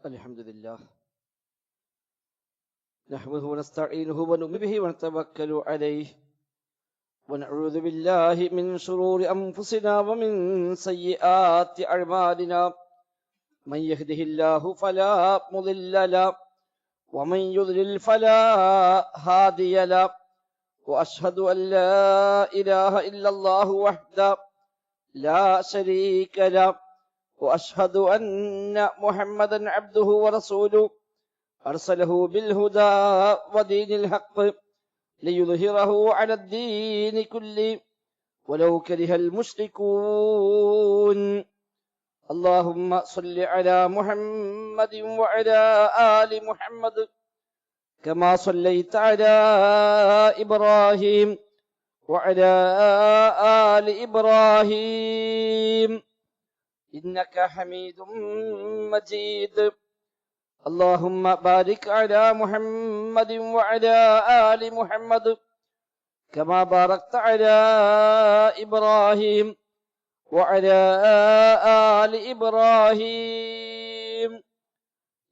الحمد لله نحمده ونستعينه ونؤمن به ونتوكل عليه ونعوذ بالله من شرور أنفسنا ومن سيئات أعمالنا من يهده الله فلا مضل له ومن يضلل فلا هادي له وأشهد أن لا إله إلا الله وحده لا شريك له وأشهد أن محمدا عبده ورسوله أرسله بالهدى ودين الحق ليظهره على الدين كله ولو كره المشركون اللهم صل على محمد وعلى آل محمد كما صليت على إبراهيم وعلى آل إبراهيم إنك حميد مجيد اللهم بارك على محمد وعلى آل محمد كما باركت على إبراهيم وعلى آل إبراهيم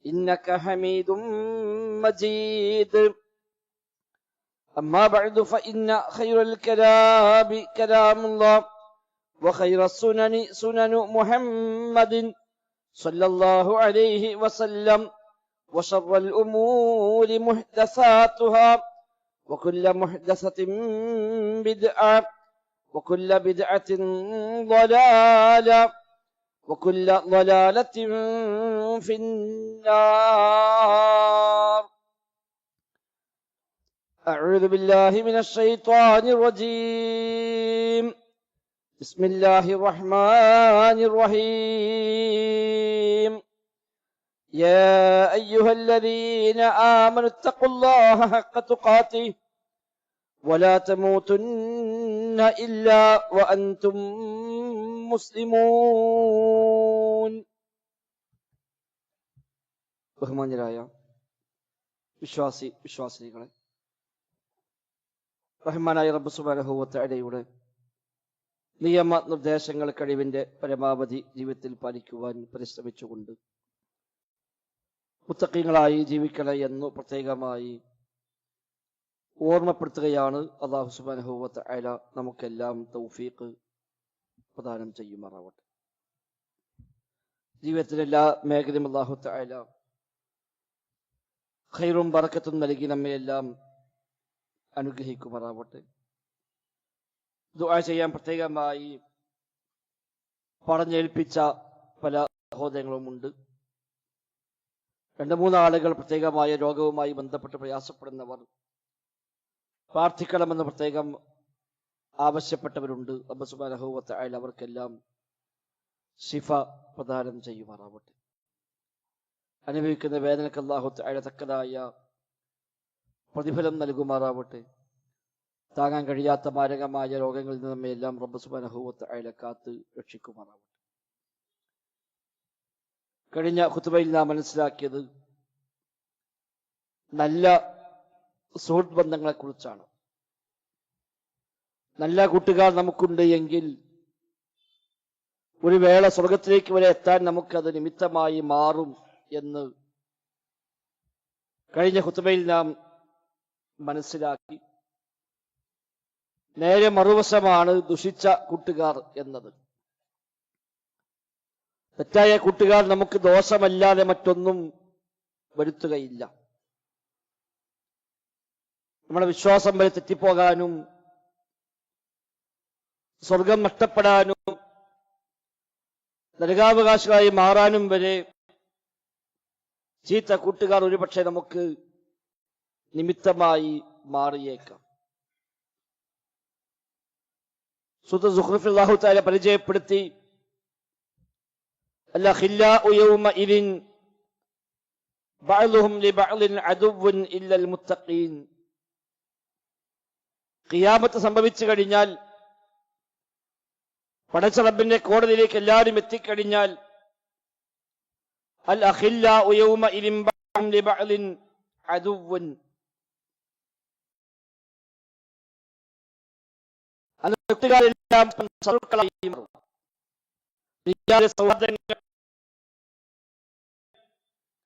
إنك حميد مجيد أما بعد فإن خير الكلام كلام الله وخير السنن سنن محمد صلى الله عليه وسلم وشر الأمور محدثاتها وكل محدثة بدعة وكل بدعة ضلالة وكل ضلالة في النار أعوذ بالله من الشيطان الرجيم بسم الله الرحمن الرحيم يا أيها الذين آمنوا اتقوا الله حق تقاته ولا تموتن إلا وأنتم مسلمون ബഹുമാന്യരായ വിശ്വാസികളെ, റഹ്മാനായ റബ്ബ് സുബ്ഹാനഹു വ തആലയുടെ നിയമ നിർദ്ദേശങ്ങൾ കഴിവിന്റെ പരമാവധി ജീവിതത്തിൽ പാലിക്കുവാൻ പരിശ്രമിച്ചുകൊണ്ട് മുത്തഖീങ്ങളായി ജീവിക്കണേ എന്ന് പ്രത്യേകമായി ഓർമ്മപ്പെടുത്തുകയാണ്. അല്ലാഹു സുബ്ഹാനഹു വ തആല നമുക്കെല്ലാം തൗഫീഖ് പ്രദാനം ചെയ്യുമാറാവട്ടെ. ജീവിതത്തിലെ എല്ലാ മേഖലയും അല്ലാഹു തആല ഖൈറും ബറക്കത്തും നൽകി നമ്മയെല്ലാം അനുഗ്രഹിക്കുമാറാവട്ടെ. ദുആ ചെയ്യാൻ പ്രത്യേകമായി പറഞ്ഞേൽപ്പിച്ച പല സഹോദരങ്ങളുമുണ്ട്. 2-3 ആളുകൾ പ്രത്യേകമായ രോഗവുമായി ബന്ധപ്പെട്ട് പ്രയാസപ്പെടുന്നവർ പ്രാർത്ഥിക്കണമെന്ന് പ്രത്യേകം ആവശ്യപ്പെട്ടവരുണ്ട്. റബ്ബ് സുബ്ഹാനഹു വ തആല അവർക്കെല്ലാം ശിഫ പ്രദാനം ചെയ്യുമാറാവട്ടെ. അനുഭവിക്കുന്ന വേദനക്ക് അല്ലാഹു തആല തക്കതായ പ്രതിഫലം നൽകുമാറാവട്ടെ. താങ്ങാൻ കഴിയാത്ത മാരകമായ രോഗങ്ങളിൽ നിന്ന് നമ്മയെല്ലാം റബ്ബ് സുബ്ഹാനഹു വ തആല കാത്ത് രക്ഷിക്കുമാറാവട്ടെ. കഴിഞ്ഞ ഖുതുബയിൽ നാം മനസ്സിലാക്കിയത് നല്ല സുഹൃത്ത് ബന്ധങ്ങളെ കുറിച്ചാണ്. നല്ല കൂട്ടുകാർ നമുക്കുണ്ട് എങ്കിൽ ഒരു വേള സ്വർഗത്തിലേക്ക് വരെ എത്താൻ നമുക്കത് നിമിത്തമായി മാറും എന്ന് കഴിഞ്ഞ ഖുതുബയിൽ നാം മനസ്സിലാക്കി. നേരെ മറുവശമാണ് ദുഷിച്ച കൂട്ടുകാർ എന്നത്. തെറ്റായ കൂട്ടുകാർ നമുക്ക് ദോഷമല്ലാതെ മറ്റൊന്നും വരുത്തുകയില്ല. നമ്മുടെ വിശ്വാസം വരെ തെറ്റിപ്പോകാനും സ്വർഗം നഷ്ടപ്പെടാനും നരകാവകാശികളായി മാറാനും വരെ ചീത്ത കൂട്ടുകാർ ഒരുപക്ഷെ നമുക്ക് നിമിത്തമായി മാറിയേക്കാം. സൂറത്തുൽ സുഖ്റൂഫിൽ അല്ലാഹു തആല പരിചയപ്പെടുത്തി, അൽഖില്ലാഉ യൗമഇദിൻ ബഅ്ദുഹും ലിബഅ്ദിൻ അദുവ്വുൻ ഇല്ലൽ മുത്തഖീൻ. ഖിയാമത്ത് സംഭവിച്ചു കഴിഞ്ഞാൽ, പടച്ച റബ്ബിന്റെ കോടതിയിലേക്ക് എല്ലാവരും എത്തിക്കഴിഞ്ഞാൽ, അൽഖില്ലാഉ യൗമഇദിൻ ബഅ്ദുഹും ലിബഅ്ദിൻ അദുവ്വുൻ, കൂട്ടുകാരെല്ലാം ശത്രുക്കളായി മാറും. സൗഹൃദങ്ങൾ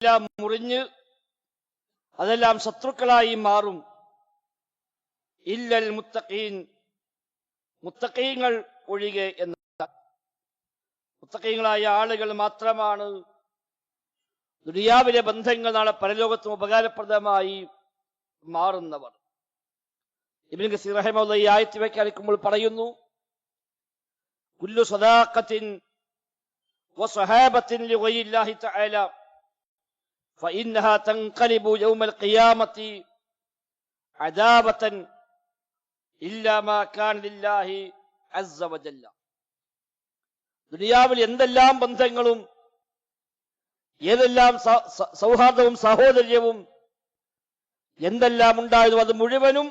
എല്ലാം മുറിഞ്ഞ് അതെല്ലാം ശത്രുക്കളായി മാറും. ഇല്ലൽ മുത്തഖീൻ, മുത്തഖീങ്ങൾ ഒഴികെ എന്ന മുത്തഖീങ്ങളായ ആളുകൾ മാത്രമാണ് ദുനിയാവിലെ ബന്ധങ്ങൾ നാളെ പരലോകത്തും ഉപകാരപ്രദമായി മാറുന്നവർ. ഇബ്നു കസീർ റഹിമഹുല്ലാഹ് ഈ ആയത്ത് വ്യാഖ്യാനിക്കുമ്പോൾ പറയുന്നു, കുല്ലു സദാഖത്തിൻ വസഹാബത്തിൻ ലിഗൈരില്ലാഹി തആല ഫഇന്നഹാ തൻഖലിബു യൗമൽ ഖിയാമത്തി അദാബതൻ ഇല്ലാ മാ കാന ലില്ലാഹി അസ്സ വജല്ല. ദുനിയാവിൽ എന്തെല്ലാം ബന്ധങ്ങളും ഏതെല്ലാം സൗഹാർദ്ദവും സഹോദര്യവും എന്തെല്ലാം ഉണ്ടായതും അത് മുഴുവനും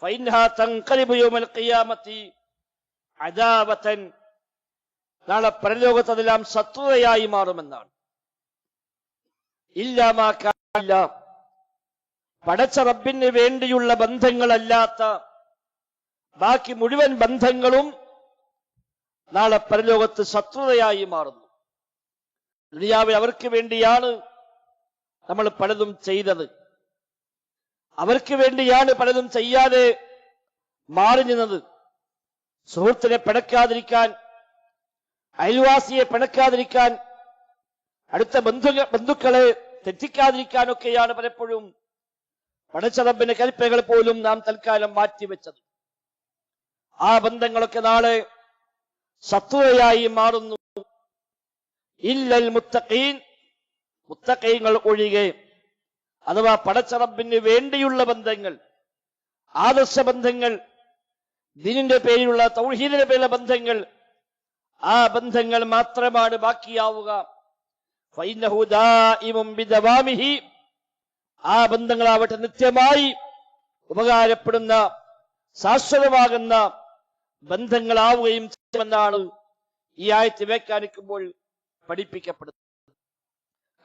ഫഇന്നഹാ തൻഖലിബു യൗമൽ ഖിയാമത്തി അദാബതൻ, നാളെ പരലോകത്ത് അതെല്ലാം ശത്രുതയായി മാറുമെന്നാണ്. ഇല്ലാ മാ കാന, പടച്ച റബ്ബിന് വേണ്ടിയുള്ള ബന്ധങ്ങളല്ലാത്ത ബാക്കി മുഴുവൻ ബന്ധങ്ങളും നാളെ പരലോകത്ത് ശത്രുതയായി മാറുന്നു. ദുനിയാവിൽ അവർക്ക് വേണ്ടിയാണ് നമ്മൾ പലതും ചെയ്തത്, അവർക്ക് വേണ്ടിയാണ് പലതും ചെയ്യാതെ മാറി നിന്നത്. സുഹൃത്തിനെ പിണക്കാതിരിക്കാൻ, അയൽവാസിയെ പിണക്കാതിരിക്കാൻ, അടുത്ത ബന്ധുക്കളെ തെറ്റിക്കാതിരിക്കാനൊക്കെയാണ് പലപ്പോഴും പടച്ച റബ്ബിന്റെ കൽപ്പനകൾ പോലും നാം തൽക്കാലം മാറ്റിവെച്ചത്. ആ ബന്ധങ്ങളൊക്കെ നാളെ ശത്രുതയായി മാറുന്നു. ഇല്ലൽ മുത്തഖീൻ, മുത്തഖീങ്ങൾ ഒഴികെ, അഥവാ പടച്ച റബ്ബിന് വേണ്ടിയുള്ള ബന്ധങ്ങൾ, ആദർശ ബന്ധങ്ങൾ, ദീനിന്റെ പേരിലുള്ള തൗഹീദിന്റെ പേരിലുള്ള ബന്ധങ്ങൾ, ആ ബന്ധങ്ങൾ മാത്രമാണ് ബാക്കിയാവുക. ഫഇന്നഹു ദായിമുൻ ബിദവാമിഹി, ആ ബന്ധങ്ങളാവട്ടെ നിത്യമായി ഉപകാരപ്പെടുന്ന ശാശ്വതമാകുന്ന ബന്ധങ്ങളാവുകയും ചെയ്യുമെന്നാണ് ഈ ആയത്ത് വ്യാഖ്യാനിക്കുമ്പോൾ പഠിപ്പിക്കപ്പെടുന്നത്.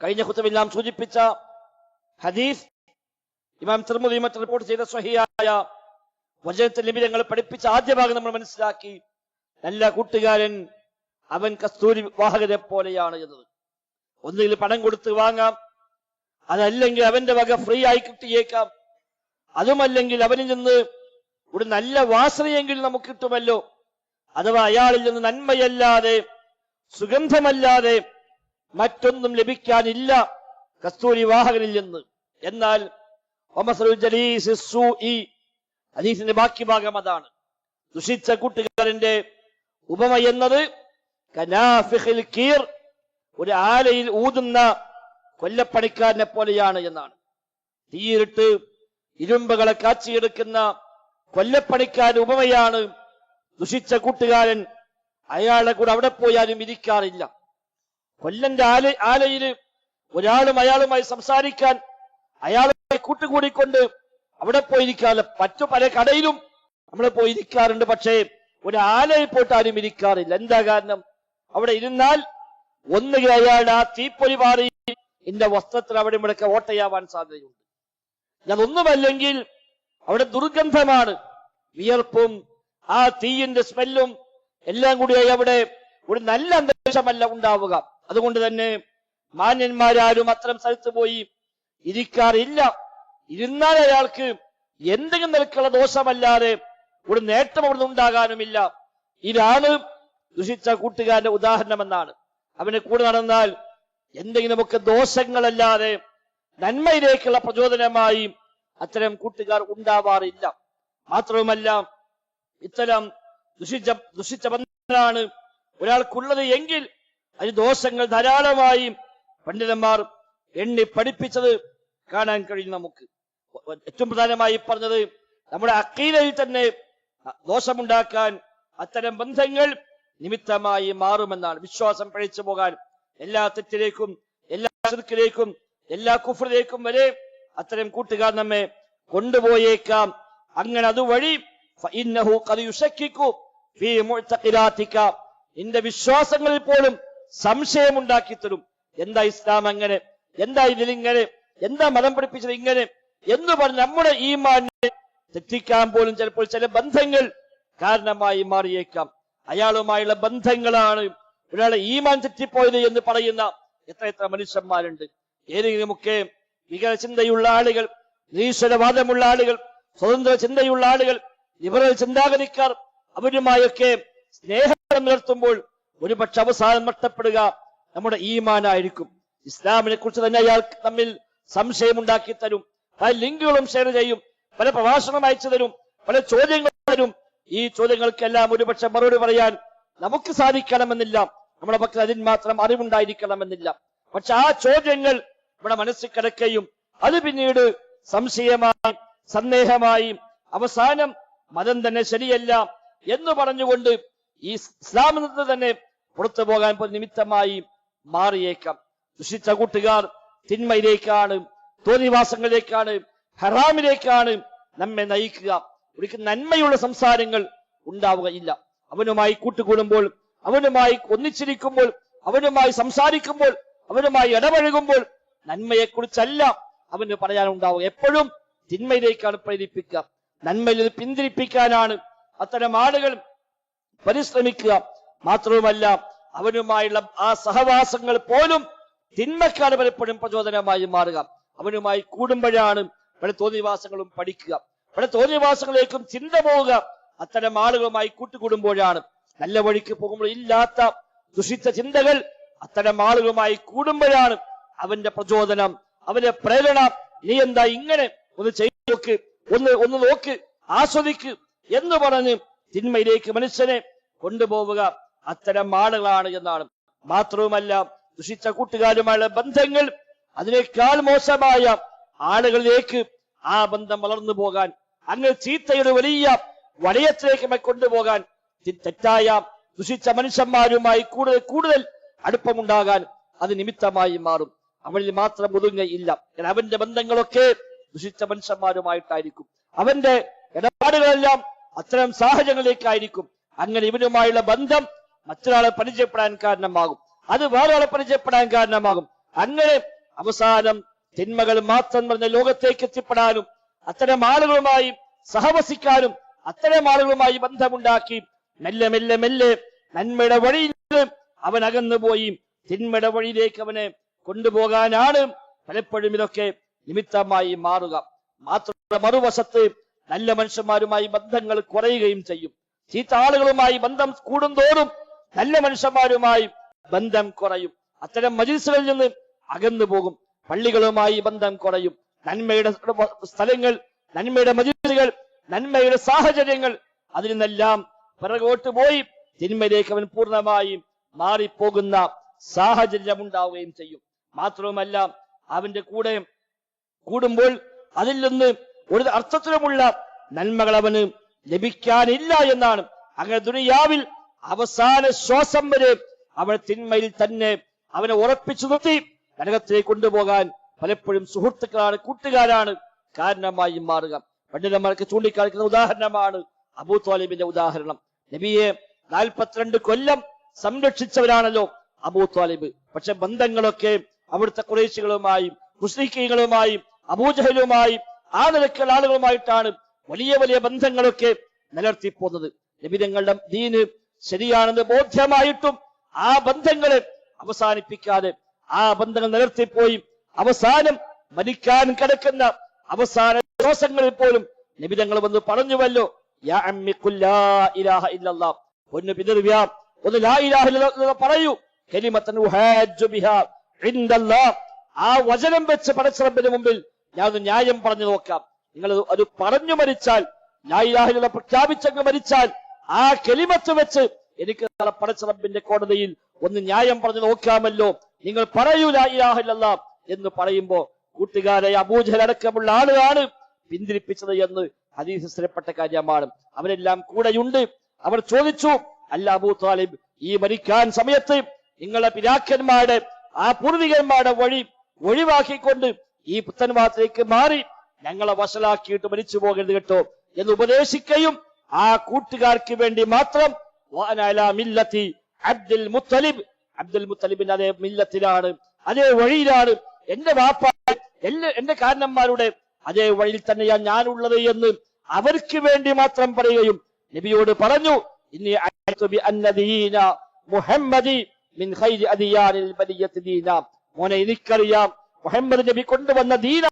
കഴിഞ്ഞ ഖുതുബയിൽ നാം സൂചിപ്പിച്ച ഹദീസ് ഇമാം തിർമിദി മറ്റ് റിപ്പോർട്ട് ചെയ്ത സ്വഹീഹായ വചനത്തിൽ നബി തങ്ങൾ പഠിപ്പിച്ച ആദ്യ ഭാഗം നമ്മൾ മനസ്സിലാക്കി. നല്ല കൂട്ടുകാരൻ അവൻ കസ്തൂരി വാഹകനെ പോലെയാണ് എന്നത്. ഒന്നുകിൽ പണം കൊടുത്ത് വാങ്ങാം, അതല്ലെങ്കിൽ അവന്റെ വക ഫ്രീ ആയി കിട്ടിയേക്കാം, അതുമല്ലെങ്കിൽ അവനിൽ നിന്ന് ഒരു നല്ല വാസനയെങ്കിലും നമുക്ക് കിട്ടുമല്ലോ. അഥവാ അയാളിൽ നിന്ന് നന്മയല്ലാതെ സുഗന്ധമല്ലാതെ മറ്റൊന്നും ലഭിക്കാനില്ല കസ്തൂരി വാഹകനിൽ നിന്ന്. എന്നാൽ ഹദീസിന്റെ ബാക്കി ഭാഗം അതാണ്. ദുഷിച്ച കൂട്ടുകാരന്റെ ഉപമ എന്നത് കനാഫിഖിൽ കീർ, ഒരു ആലയിൽ ഊതുന്ന കൊല്ലപ്പണിക്കാരനെ പോലെയാണ് എന്നാണ്. തീയിലിട്ട് ഇരുമ്പുകളെ കാച്ചിയെടുക്കുന്ന കൊല്ലപ്പണിക്കാരൻ ഉപമയാണ് ദുഷിച്ച കൂട്ടുകാരൻ. അയാളുടെ കൂടെ അവിടെ പോയാലും ഇരിക്കാറില്ല. കൊല്ലന്റെ ആലയിൽ ഒരാളും അയാളുമായി സംസാരിക്കാൻ, അയാളുമായി കൂട്ടുകൂടിക്കൊണ്ട് അവിടെ പോയിരിക്കാറില്ല. മറ്റു പല കടയിലും നമ്മൾ പോയിരിക്കാറുണ്ട്, പക്ഷേ ഒരു ആലയിൽ പോയിട്ട് ആരും ഇരിക്കാറില്ല. എന്താ കാരണം? അവിടെ ഇരുന്നാൽ ഒന്നുകിൽ അയാളുടെ ആ തീപ്പൊരി മാറി എന്റെ വസ്ത്രത്തിൽ അവിടെ ഇവിടെയൊക്കെ ഓട്ടയാവാൻ സാധ്യതയുണ്ട്. അതൊന്നുമല്ലെങ്കിൽ അവിടെ ദുർഗന്ധമാണ്, വിയർപ്പും ആ തീയിന്റെ സ്മെല്ലും എല്ലാം കൂടിയായി അവിടെ ഒരു നല്ല അന്തരീക്ഷമല്ല ഉണ്ടാവുക. അതുകൊണ്ട് തന്നെ മാന്യന്മാരാരും അത്തരം സ്ഥലത്ത് പോയി ഇരിക്കാറില്ല. ഇരുന്നാൽ അയാൾക്ക് എന്തെങ്കിലും നിലക്കുള്ള ദോഷമല്ലാതെ ഒരു നേട്ടം അവിടെ ഉണ്ടാകാനുമില്ല. ഇതാണ് ദുഷിച്ച കൂട്ടുകാരന്റെ ഉദാഹരണമെന്നാണ്. അവനെ കൂടെ നടന്നാൽ എന്തെങ്കിലുമൊക്കെ ദോഷങ്ങളല്ലാതെ നന്മയിലേക്കുള്ള പ്രചോദനമായി അത്തരം കൂട്ടുകാർ ഉണ്ടാവാറില്ല. മാത്രവുമല്ല, ഇത്തരം ദുഷിച്ച ബന്ധങ്ങളാണ് ഒരാൾക്കുള്ളത് എങ്കിൽ അതിന് ദോഷങ്ങൾ ധാരാളമായി പണ്ഡിതന്മാർ എണ്ണി പഠിപ്പിച്ചത് കാണാൻ കഴിയും. നമുക്ക് ഏറ്റവും പ്രധാനമായി പറഞ്ഞത് നമ്മുടെ അഖീദയിൽ തന്നെ ദോഷമുണ്ടാക്കാൻ അത്തരം ബന്ധങ്ങൾ നിമിത്തമായി മാറുമെന്നാണ്. വിശ്വാസം പഴിച്ചു പോകാൻ, എല്ലാ തെറ്റിലേക്കും എല്ലാ ശിർക്കിലേക്കും എല്ലാ കുഫ്റിലേക്കും വരെ അത്തരം കൂട്ടുകാർ നമ്മെ കൊണ്ടുപോയേക്കാം. അങ്ങനെ അതുവഴി ഫഇന്നഹു ഖദ് യുശക്കിക്കു ഫീ മുഅ്തഖിദാതിക, നിന്റെ വിശ്വാസങ്ങളിൽ പോലും സംശയമുണ്ടാക്കി തരും. എന്താ ഇസ്ലാം അങ്ങനെ, എന്താ ഇതിലിങ്ങനെ, എന്താ മതം പഠിപ്പിച്ചത് ഇങ്ങനെ എന്ന് പറഞ്ഞ് നമ്മുടെ ഈമാനെ തെറ്റിക്കാൻ പോലും ചിലപ്പോൾ ചില ബന്ധങ്ങൾ കാരണമായി മാറിയേക്കാം. അയാളുമായുള്ള ബന്ധങ്ങളാണ് ഒരാളെ ഈമാൻ തെറ്റിപ്പോയത് എന്ന് പറയുന്ന എത്ര മനുഷ്യന്മാരുണ്ട്. ഏതെങ്കിലുമൊക്കെ വികല ചിന്തയുള്ള ആളുകൾ, നിരീശ്വരവാദമുള്ള ആളുകൾ, സ്വതന്ത്ര ചിന്തയുള്ള ആളുകൾ, ലിബറൽ ചിന്താഗതിക്കാർ, അവരുമായൊക്കെ സ്നേഹം നിലനിർത്തുമ്പോൾ ഒരുപക്ഷെ അവസാനം നഷ്ടപ്പെടുക നമ്മുടെ ഈമാനായിരിക്കും. ഇസ്ലാമിനെ കുറിച്ച് തന്നെ അയാൾ തമ്മിൽ സംശയം ഉണ്ടാക്കി തരും. പല ലിങ്കുകളും ഷെയർ ചെയ്യും, പല പ്രഭാഷണം അയച്ചു തരും, പല ചോദ്യങ്ങൾ തരും. ഈ ചോദ്യങ്ങൾക്കെല്ലാം ഒരുപക്ഷെ മറുപടി പറയാൻ നമുക്ക് സാധിക്കണമെന്നില്ല, നമ്മുടെ പക്കൽ അതിന് മാത്രം അറിവുണ്ടായിരിക്കണമെന്നില്ല. പക്ഷെ ആ ചോദ്യങ്ങൾ നമ്മുടെ മനസ്സിൽ കിടക്കുകയും അത് പിന്നീട് സംശയമായി, സന്ദേഹമായി, അവസാനം മതം തന്നെ ശരിയല്ല എന്ന് പറഞ്ഞുകൊണ്ട് ഈ ഇസ്ലാമിൽ നിന്ന് തന്നെ പുറത്തു പോകാൻ നിമിത്തമായി മാറിയേക്കാം. ദുഷിച്ച കൂട്ടുകാർ തിന്മയിലേക്കാണ്, തോന്നിവാസങ്ങളിലേക്കാണ്, ഹറാമിലേക്കാണ് നമ്മെ നയിക്കുക. ഒരിക്കലും നന്മയുള്ള സംസാരങ്ങൾ ഉണ്ടാവുകയില്ല. അവനുമായി കൂട്ടുകൂടുമ്പോൾ, അവനുമായി ഒന്നിച്ചിരിക്കുമ്പോൾ, അവനുമായി സംസാരിക്കുമ്പോൾ, അവനുമായി ഇടപഴകുമ്പോൾ നന്മയെക്കുറിച്ചല്ല അവന് പറയാനുണ്ടാവുക. എപ്പോഴും തിന്മയിലേക്കാണ് പ്രേരിപ്പിക്കുക. നന്മയിൽ നിന്ന് പിന്തിരിപ്പിക്കാനാണ് അത്തരം ആളുകൾ പരിശ്രമിക്കുക. മാത്രവുമല്ല അവനുമായുള്ള ആ സഹവാസങ്ങൾ പോലും തിന്മക്കാണ് പലപ്പോഴും പ്രചോദനമായി മാറുക. അവനുമായി കൂടുമ്പോഴാണ് പല തോന്നിവാസങ്ങളും പഠിക്കുക, പല തോന്നിവാസങ്ങളിലേക്കും ചിന്ത പോവുക. അത്തരം ആളുകളുമായി കൂട്ടുകൂടുമ്പോഴാണ്. നല്ല വഴിക്ക് പോകുമ്പോൾ ഇല്ലാത്ത ദുഷിച്ച ചിന്തകൾ അത്തരം ആളുകളുമായി കൂടുമ്പോഴാണ് അവന്റെ പ്രചോദനം, അവന്റെ പ്രേരണ. നീ എന്താ ഇങ്ങനെ, ഒന്ന് ചെയ്തു നോക്ക്, ഒന്ന് നോക്ക്, ആസ്വദിക്ക് എന്ന് പറഞ്ഞ് തിന്മയിലേക്ക് മനുഷ്യനെ കൊണ്ടുപോവുക അത്തരം ആളുകളാണ് എന്നാണ്. മാത്രവുമല്ല ദുഷിച്ച കൂട്ടുകാരുമായുള്ള ബന്ധങ്ങൾ അതിനേക്കാൾ മോശമായ ആളുകളിലേക്ക് ആ ബന്ധം വളർന്നു പോകാൻ, അങ്ങനെ ചീത്തയുടെ വലിയ വലയത്തിലേക്ക് കൊണ്ടുപോകാൻ, തെറ്റായ ദുഷിച്ച മനുഷ്യന്മാരുമായി കൂടുതൽ അടുപ്പമുണ്ടാകാൻ അത് നിമിത്തമായി മാറും. അവനിൽ മാത്രം ഒതുങ്ങയില്ല. അവന്റെ ബന്ധങ്ങളൊക്കെ ദുഷിച്ച മനുഷ്യന്മാരുമായിട്ടായിരിക്കും. അവന്റെ ഇടപാടുകളെല്ലാം അത്തരം സാഹചര്യങ്ങളിലേക്കായിരിക്കും. അങ്ങനെ ഇവനുമായുള്ള ബന്ധം മറ്റൊരാളെ പരിചയപ്പെടാൻ കാരണമാകും, അത് വേറൊരാളെ പരിചയപ്പെടാൻ കാരണമാകും. അങ്ങനെ അവസാനം തിന്മകൾ മാത്രം പറഞ്ഞ ലോകത്തേക്ക് എത്തിപ്പെടാനും അത്തരം ആളുകളുമായി സഹവസിക്കാനും അത്തരം ആളുകളുമായി ബന്ധമുണ്ടാക്കി മെല്ലെ മെല്ലെ മെല്ലെ നന്മയുടെ വഴിയിൽ അവൻ അകന്നുപോയി തിന്മയുടെ വഴിയിലേക്ക് അവനെ കൊണ്ടുപോകാനാണ് പലപ്പോഴും ഇതൊക്കെ നിമിത്തമായി മാറുക. മാത്രമല്ല മറുവശത്ത് നല്ല മനുഷ്യന്മാരുമായി ബന്ധങ്ങൾ കുറയുകയും ചെയ്യും. ചീത്ത ആളുകളുമായി ബന്ധം കൂടുന്തോറും നല്ല മനുഷ്യന്മാരുമായി ബന്ധം കുറയും. അത്തരം മജ്‌ലിസുകളിൽ നിന്ന് അകന്നു പോകും. പള്ളികളുമായി ബന്ധം കുറയും. നന്മയുടെ സ്ഥലങ്ങൾ, നന്മയുടെ മജ്‌ലിസുകൾ, നന്മയുടെ സാഹചര്യങ്ങൾ, അതിൽ നിന്നെല്ലാം പിറകോട്ട് പോയി തിന്മയിലേക്ക് അവൻ പൂർണ്ണമായും മാറിപ്പോകുന്ന സാഹചര്യം ഉണ്ടാവുകയും ചെയ്യും. മാത്രവുമല്ല അവന്റെ കൂടെ കൂടുമ്പോൾ അതിൽ നിന്ന് ഒരു അർത്ഥത്തിലുമുള്ള നന്മകൾ അവന് ലഭിക്കാനില്ല എന്നാണ്. അങ്ങനെ ദുനിയാവിൽ അവസാന ശ്വാസം വരെ അവൻ തിന്മയിൽ തന്നെ അവനെ ഉറപ്പിച്ചു നിർത്തി നരകത്തിലേക്ക് കൊണ്ടുപോകാൻ പലപ്പോഴും സുഹൃത്തുക്കളാണ്, കൂട്ടുകാരാണ് കാരണമായി മാറുക. പണ്ഡിതന്മാർക്ക് ചൂണ്ടിക്കാണിക്കുന്ന ഉദാഹരണമാണ് അബൂ ത്വാലിബിന്റെ ഉദാഹരണം. നബിയെ 42 കൊല്ലം സംരക്ഷിച്ചവരാണല്ലോ അബൂ ത്വാലിബ്. പക്ഷെ ബന്ധങ്ങളൊക്കെ അവിടുത്തെ ഖുറൈശികളുമായും മുശ്രിക്കീങ്ങളുമായും അബൂജഹലുമായും ആ നിലക്കുള്ള ആളുകളുമായിട്ടാണ് വലിയ വലിയ ബന്ധങ്ങളൊക്കെ നിലനിർത്തിപ്പോന്നത്. നബി തങ്ങളുടെ ദീന് ശരിയാണെന്ന് ബോധ്യമായിട്ടും ആ ബന്ധങ്ങളെ അവസാനിപ്പിക്കാതെ ആ ബന്ധങ്ങൾ നിലനിർത്തിപ്പോയി അവസാനം മരിക്കാൻ കിടക്കുന്ന അവസാന ദിവസങ്ങളിൽ പോലും നബി തങ്ങൾ വന്ന് പറഞ്ഞുവല്ലോ, യാ അമ്മി ഖുൽ ലാ ഇലാഹ ഇല്ലല്ലാഹ്, ഒന്ന് പിതൃവ്യാ ഒന്ന് ലാ ഇലാഹ ഇല്ലല്ലാഹ് പറയൂ, കലിമത്തൻ ഉഹാജ്ജു ബിഹാ ഇൻദല്ലാഹ്, ആ വചനം വെച്ച് പടച്ച റബ്ബിന്റെ മുമ്പിൽ ഞാൻ ഒന്ന് ന്യായം പറഞ്ഞു നോക്കാം. നിങ്ങൾ അത് പറഞ്ഞു മരിച്ചാൽ, ലാ ഇലാഹ ഇല്ലല്ലാഹ് പ്രഖ്യാപിച്ചങ്ങ് മരിച്ചാൽ ആ കലിമത്ത് വെച്ച് എനിക്ക് പടച്ച റബ്ബിന്റെ കോടതിയിൽ ഒന്ന് ന്യായം പറഞ്ഞു നോക്കാമല്ലോ, നിങ്ങൾ പറയൂ ലാ ഇലാഹ ഇല്ലല്ലാഹ് എന്ന് പറയുമ്പോ കൂട്ടുകാരെ അബൂജഹൽ അടക്കമുള്ള ആളുകളാണ് പിന്തിരിപ്പിച്ചത് എന്ന് ഹദീസിൽ സ്ഥിരപ്പെട്ട കാര്യമാണ്. അവരെല്ലാം കൂടെയുണ്ട്. അവർ ചോദിച്ചു, അല്ല അബൂ ത്വാലിബ്, ഈ മരിക്കാൻ സമയത്ത് നിങ്ങളെ പിതാക്കന്മാരുടെ ആ പൂർവികന്മാരുടെ വഴി ഒഴിവാക്കിക്കൊണ്ട് ഈ പുത്തൻവാദത്തിലേക്ക് മാറി ഞങ്ങളെ വഷളാക്കിയിട്ട് മരിച്ചു പോകരുത് കേട്ടോ എന്ന് ഉപദേശിക്കുകയും ആ കൂട്ടുകാർക്ക് വേണ്ടി മാത്രം മില്ലത്തി അബ്ദുൽ മുത്തലിബ്, അബ്ദുൽ മുത്തലിബിന്റെ അതേ മില്ലത്തിലാണ്, അതേ വഴിയിലാണ് എന്റെ വാപ്പ എന്റെ കാരണന്മാരുടെ അതേ വഴിയിൽ തന്നെയാണ് ഞാനുള്ളത് എന്ന് അവർക്ക് വേണ്ടി മാത്രം പറയുകയും നബിയോട് പറഞ്ഞു, ഇനി മുഹമ്മദി, മിൻ ഖൈരി അദിയാനിൽ ബരിയത്തി ദീന. മോനെ, എനിക്കറിയാം മുഹമ്മദ് നബി കൊണ്ടുവന്ന ദീന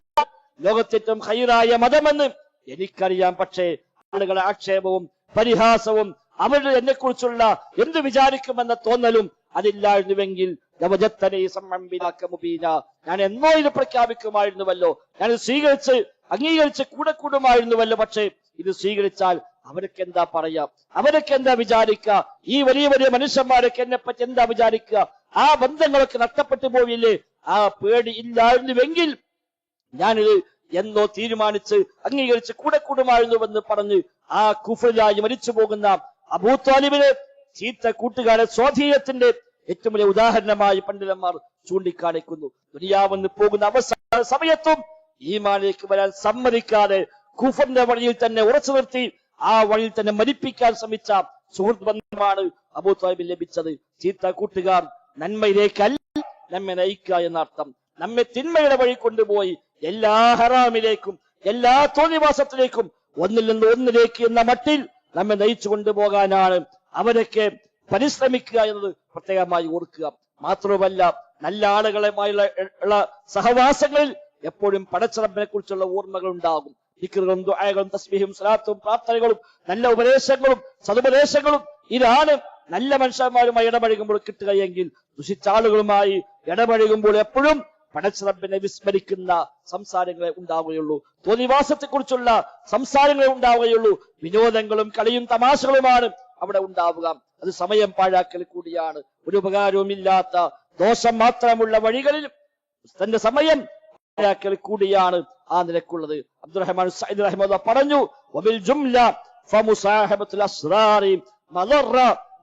ലോകത്തേറ്റവും ഖൈറായ മതമെന്ന് എനിക്കറിയാം. പക്ഷേ ആളുകളെ ആക്ഷേപവും പരിഹാസവും അവരുടെ എന്നെ കുറിച്ചുള്ള എന്ത് വിചാരിക്കുമെന്ന തോന്നലും അതില്ലായിരുന്നുവെങ്കിൽ ഞാൻ എന്നോ ഇത് പ്രഖ്യാപിക്കുമായിരുന്നുവല്ലോ, ഞാൻ സ്വീകരിച്ച് അംഗീകരിച്ച് കൂടെ കൂടുമായിരുന്നുവല്ലോ. പക്ഷേ ഇത് സ്വീകരിച്ചാൽ അവർക്ക് എന്താ പറയാ, അവരൊക്കെ എന്താ വിചാരിക്കുക, ഈ വലിയ വലിയ മനുഷ്യന്മാരൊക്കെ എന്നെ പറ്റി എന്താ വിചാരിക്കുക, ആ ബന്ധങ്ങളൊക്കെ നഷ്ടപ്പെട്ടു പോവില്ലേ. ആ പേടി ഇല്ലായിരുന്നുവെങ്കിൽ ഞാനിത് എന്നോ തീരുമാനിച്ച് അംഗീകരിച്ച് കൂടെ കൂടുമായിരുന്നുവെന്ന് പറഞ്ഞ് ആ കുഫറിലായി മരിച്ചു പോകുന്ന അബൂ ത്വാലിബിനെ ചീത്ത കൂട്ടുകാരെ സ്വാധീനത്തിന്റെ ഏറ്റവും വലിയ ഉദാഹരണമായി പണ്ഡിതന്മാർ ചൂണ്ടിക്കാണിക്കുന്നു. ദുനിയാവെന്ന് പോകുന്ന അവസാന സമയത്തും ഈമാനിലേക്ക് വരാൻ സമ്മതിക്കാതെ കുഫറിന്റെ വഴിയിൽ തന്നെ ഉറച്ചു നിർത്തി ആ വഴിയിൽ തന്നെ മരിപ്പിക്കാൻ ശ്രമിച്ച സുഹൃത്ത് ബന്ധമാണ് അബൂ ത്വാലിബിന് ലഭിച്ചത്. ചീത്ത കൂട്ടുകാർ നന്മയിലേക്കല്ല നമ്മെ നയിക്കുക എന്നർത്ഥം. നമ്മെ തിന്മയുടെ വഴി കൊണ്ടുപോയി എല്ലാ ഹറാമിലേക്കും എല്ലാ തോന്നിവാസത്തിലേക്കും ഒന്നിൽ നിന്ന് ഒന്നിലേക്ക് എന്ന മട്ടിൽ നമ്മെ നയിച്ചു കൊണ്ടുപോകാനാണ് അവരൊക്കെ പരിശ്രമിക്കുക എന്നത് പ്രത്യേകമായി ഓർക്കുക. മാത്രമല്ല, നല്ല ആളുകളുമായുള്ള സഹവാസങ്ങളിൽ എപ്പോഴും പടച്ചറബിനെ കുറിച്ചുള്ള ഓർമ്മകൾ ഉണ്ടാകും. ദിക്റുകളും ദുആകളും തസ്ബീഹും സ്വലാത്തും പ്രാർത്ഥനകളും നല്ല ഉപദേശങ്ങളും സതുപദേശങ്ങളും ഇതാണ് നല്ല മനുഷ്യന്മാരുമായി ഇടപഴകുമ്പോൾ കിട്ടുകയെങ്കിൽ ദുഷിച്ച ആളുകളുമായി ഇടപഴകുമ്പോൾ എപ്പോഴും പടച്ചറബിനെ വിസ്മരിക്കുന്ന സംസാരങ്ങളെ ഉണ്ടാവുകയുള്ളൂ, തോന്നിവാസത്തെ കുറിച്ചുള്ള സംസാരങ്ങളെ ഉണ്ടാവുകയുള്ളൂ. വിനോദങ്ങളും കളിയും തമാശകളുമാണ് അവിടെ ഉണ്ടാവുക. അത് സമയം പാഴാക്കൽ കൂടിയാണ്. ഒരു ഉപകാരവുമില്ലാത്ത ദോഷം മാത്രമുള്ള വഴികളിൽ തന്റെ സമയം പാഴാക്കൽ കൂടിയാണ് ആ നിലക്കുള്ളത്. അബ്ദുറഹ്മാൻ സഈദ് റഹിമഹുല്ലാഹ് പറഞ്ഞു, വബിൽ ജുംല ഫമുസാഹബത്തുൽ അസ്റാരി മദറ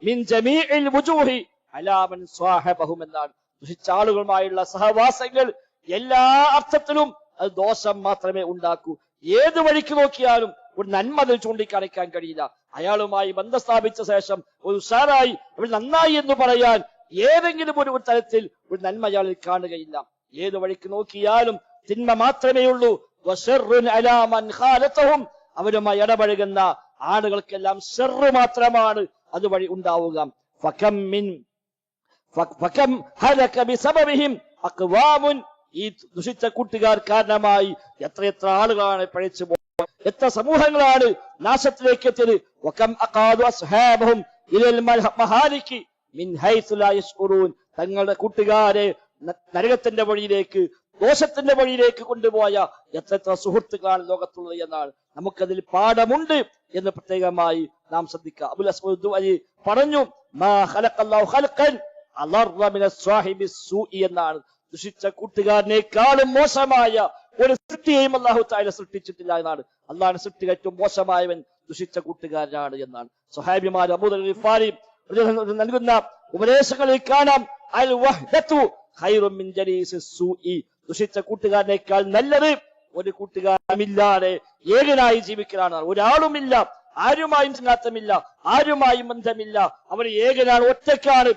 മിൻ ജമീഇൽ വുജൂഹി അലാ മൻ സ്വാഹബഹും എന്നാണ്. ദുഷിച്ച ആളുകളുമായുള്ള സഹവാസങ്ങൾ എല്ലാ അർത്ഥത്തിലും അത് ദോഷം മാത്രമേ ഉണ്ടാക്കൂ. ഏത് വഴിക്ക് നോക്കിയാലും ഒരു നന്മ അതിൽ ചൂണ്ടിക്കാണിക്കാൻ കഴിയില്ല. അയാളുമായി ബന്ധം സ്ഥാപിച്ച ശേഷം ഒരു ഉഷാറായി അവൾ നന്നായി എന്ന് പറയാൻ ഏതെങ്കിലും ഒരു തരത്തിൽ ഒരു നന്മ അയാളിൽ കാണുകയില്ല. ഏത് വഴിക്ക് നോക്കിയാലും തിന്മ മാത്രമേ ഉള്ളൂ. അവരുമായി ഇടപഴകുന്ന ആളുകൾക്കെല്ലാം ഷർറ് മാത്രമാണ് അതുവഴി ഉണ്ടാവുക. ഈ ദുഷിച്ച കൂട്ടുകാർ കാരണമായി എത്രയെത്ര ആളുകളാണ് പഴിച്ചു പോയത്, എത്ര സമൂഹങ്ങളാണ് നാശത്തിലേക്ക് എത്തിയത്. തങ്ങളുടെ കൂട്ടുകാരെ നരകത്തിന്റെ വഴിയിലേക്ക് ദോഷത്തിന്റെ വഴിയിലേക്ക് കൊണ്ടുപോയ എത്ര സുഹൃത്തുക്കളാണ് ലോകത്തുള്ളത് എന്നാണ്. നമുക്കതിൽ പാഠമുണ്ട് എന്ന് പ്രത്യേകമായി നാം ശ്രദ്ധിക്കുക. അബുൽ അസ്വദ് അലി പറഞ്ഞു, എന്നാണ്. ദുഷിച്ച കൂട്ടുകാരനേക്കാളും മോശമായ ഒരു സൃഷ്ടിയെയും അല്ലാഹു തആല സൃഷ്ടിച്ചിട്ടില്ല എന്നാണ്. അല്ലാഹുവിന്റെ സൃഷ്ടിയിൽ ഏറ്റവും മോശമായവൻ ദുഷിച്ച കൂട്ടുകാരനാണ് എന്നാണ്. സ്വഹാബിമാർ അബൂ ദർ ഗിഫാരി നൽകുന്ന ഉപദേശങ്ങളിൽ കാണാം, അൽ വഹ്ദതു ഖൈറും മിൻ ജലീസി സൂഇ. ദുഷിച്ച കൂട്ടുകാരനേക്കാൾ നല്ലത് ഒരു കൂട്ടുകാരമില്ലാതെ ഏകനായി ജീവിക്കലാണ്. ഒരാളുമില്ല, ആരുമായും ചങ്ങാത്തമില്ല, ആരുമായും ബന്ധമില്ല, അവൻ ഏകനാണ്, ഒറ്റക്കാണ്.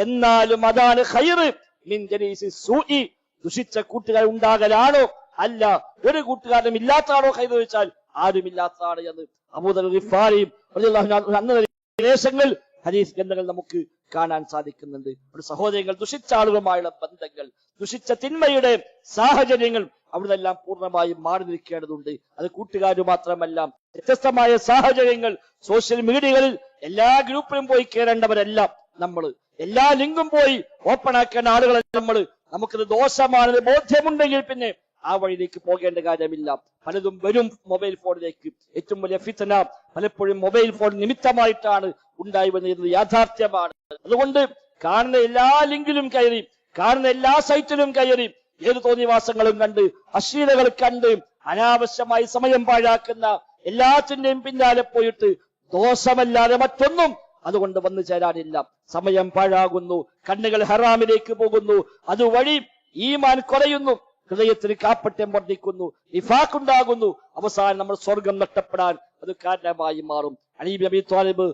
എന്നാലും അതാണ് ഖൈറ് മിൻ ജലീസി സൂഇ. ദുഷിച്ച കൂട്ടുകാർ ഉണ്ടാകലാണോ അല്ല ഒരു കൂട്ടുകാരനും ഇല്ലാത്തതാണോ ഖൈറ് ചോദിച്ചാൽ ആരുമില്ലാത്തതാണ് എന്ന് അബൂ ദർ ഗിഫാരി റളിയല്ലാഹു അൻഹു അന്ന് ദേശങ്ങൾ ഹദീസ് ഗ്രന്ഥങ്ങൾ നമുക്ക് കാണാൻ സാധിക്കുന്നുണ്ട്. ഒരു സഹോദരങ്ങൾ, ദുഷിച്ച ആളുകളുമായുള്ള ബന്ധങ്ങൾ, ദുഷിച്ച തിന്മയുടെ സാഹചര്യങ്ങൾ അവിടുന്നെല്ലാം പൂർണ്ണമായും മാറി നിൽക്കേണ്ടതുണ്ട്. അത് കൂട്ടുകാർ മാത്രമല്ല, വ്യത്യസ്തമായ സാഹചര്യങ്ങൾ സോഷ്യൽ മീഡിയകളിൽ എല്ലാ ഗ്രൂപ്പിലും പോയി കയറേണ്ടവരല്ല നമ്മൾ. എല്ലാ ലിങ്കും പോയി ഓപ്പൺ ആക്കേണ്ട ആളുകളല്ല നമ്മൾ. നമുക്കത് ദോഷമാണെന്ന് ബോധ്യമുണ്ടെങ്കിൽ പിന്നെ ആ വഴിയിലേക്ക് പോകേണ്ട കാര്യമില്ല. പലതും വരും മൊബൈൽ ഫോണിലേക്ക്. ഏറ്റവും വലിയ ഫിത്ന പലപ്പോഴും മൊബൈൽ ഫോൺ നിമിത്തമായിട്ടാണ് ഉണ്ടായി വരുന്നത് യാഥാർത്ഥ്യമാണ്. അതുകൊണ്ട് കാണുന്ന എല്ലാ ലിങ്കിലും കയറി, കാണുന്ന എല്ലാ സൈറ്റിലും കയറി, ഏത് തോന്നിവാസങ്ങളും കണ്ട്, അശ്ലീലകൾ കണ്ട്, അനാവശ്യമായി സമയം പാഴാക്കുന്ന എല്ലാത്തിന്റെയും പിന്നാലെ പോയിട്ട് ദോഷമല്ലാതെ മറ്റൊന്നും അതുകൊണ്ട് വന്നു ചേരാനില്ല. സമയം പാഴാകുന്നു, കണ്ണുകൾ ഹറാമിലേക്ക് പോകുന്നു, അതുവഴി ഈമാൻ കുറയുന്നു, ഹൃദയത്തിന് കാപ്പട്യം വർദ്ധിക്കുന്നു, നിഫാഖ് ഉണ്ടാകുന്നു. അവസാനം നമ്മൾ സ്വർഗം നഷ്ടപ്പെടാൻ അത് കാരണമായി മാറും. അലി ഇബ്നു അബീ ത്വാലിബ്